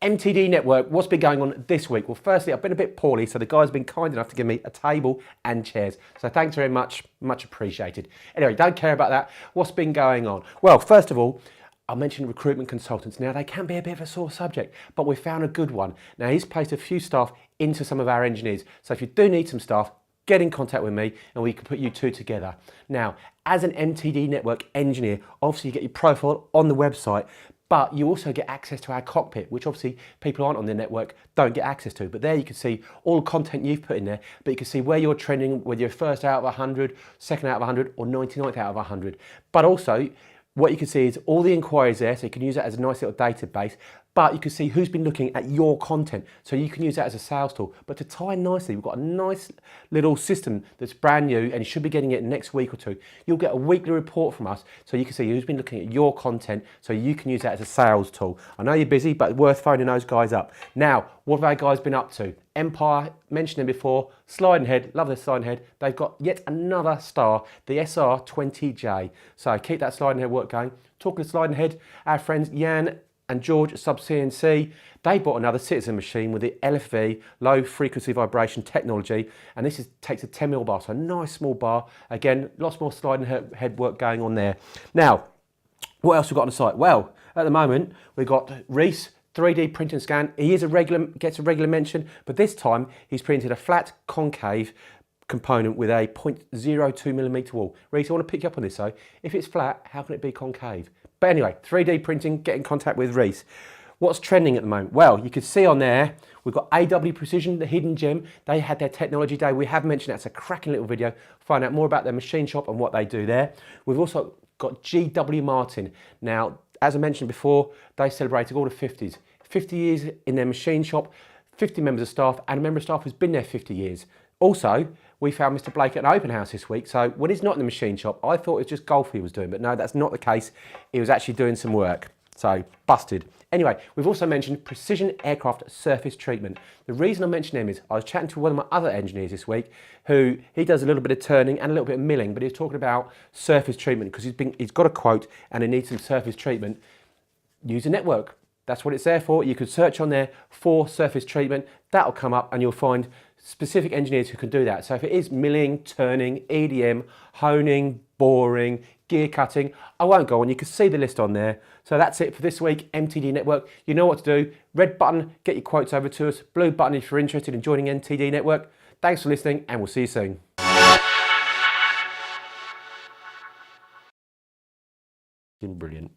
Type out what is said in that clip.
MTD network, what's been going on this week? Well, firstly, I've been a bit poorly, so the guys have been kind enough to give me a table and chairs. So thanks very much, much appreciated. Anyway, don't care about that. What's been going on? Well, first of all, I mentioned recruitment consultants. Now, they can be a bit of a sore subject, but we found a good one. Now, he's placed a few staff into some of our engineers. So if you do need some staff, get in contact with me and we can put you two together. Now, as an MTD network engineer, obviously you get your profile on the website, but you also get access to our cockpit, which obviously people aren't on the network don't get access to. But there you can see all the content you've put in there, but you can see where you're trending, whether you're first out of 100, second out of 100, or 99th out of 100. But also, what you can see is all the inquiries there, so you can use that as a nice little database, but you can see who's been looking at your content, so you can use that as a sales tool. But to tie nicely, we've got a nice little system that's brand new, and you should be getting it next week or two. You'll get a weekly report from us, so you can see who's been looking at your content, so you can use that as a sales tool. I know you're busy, but worth phoning those guys up. Now, what have our guys been up to? Empire, mentioned them before, sliding head, love their sliding head. They've got yet another star, the SR20J. So keep that sliding head work going. Talking of sliding head, our friends Jan and George at CNC, they bought another Citizen machine with the LFV, low frequency vibration technology, and this takes a 10mm bar, so a nice small bar. Again, lots more sliding head work going on there. Now, what else we've got on the site? Well, at the moment, we've got Reese, 3D print and scan. He is gets a regular mention, but this time he's printed a flat concave component with a 0.02mm wall. Reese, I want to pick you up on this though. If it's flat, how can it be concave? But anyway, 3D printing, get in contact with Reese. What's trending at the moment? Well, you can see on there, we've got AW Precision, the hidden gem. They had their technology day. We have mentioned that's a cracking little video. Find out more about their machine shop and what they do there. We've also got GW Martin. Now, as I mentioned before, they celebrated all the 50s. 50 years in their machine shop, 50 members of staff, and a member of staff who's been there 50 years. Also, we found Mr. Blake at an open house this week, so when he's not in the machine shop, I thought it was just golf he was doing, but no, that's not the case. He was actually doing some work, so busted. Anyway, we've also mentioned Precision Aircraft Surface Treatment. The reason I mention him is I was chatting to one of my other engineers this week who he does a little bit of turning and a little bit of milling, but he was talking about surface treatment because he's got a quote and he needs some surface treatment. Use a network. That's what it's there for. You could search on there for surface treatment. That'll come up and you'll find specific engineers who can do that. So if it is milling, turning, EDM, honing, boring, gear cutting, I won't go on. You can see the list on there. So that's it for this week, MTD Network. You know what to do. Red button, get your quotes over to us. Blue button if you're interested in joining MTD Network. Thanks for listening and we'll see you soon. Brilliant.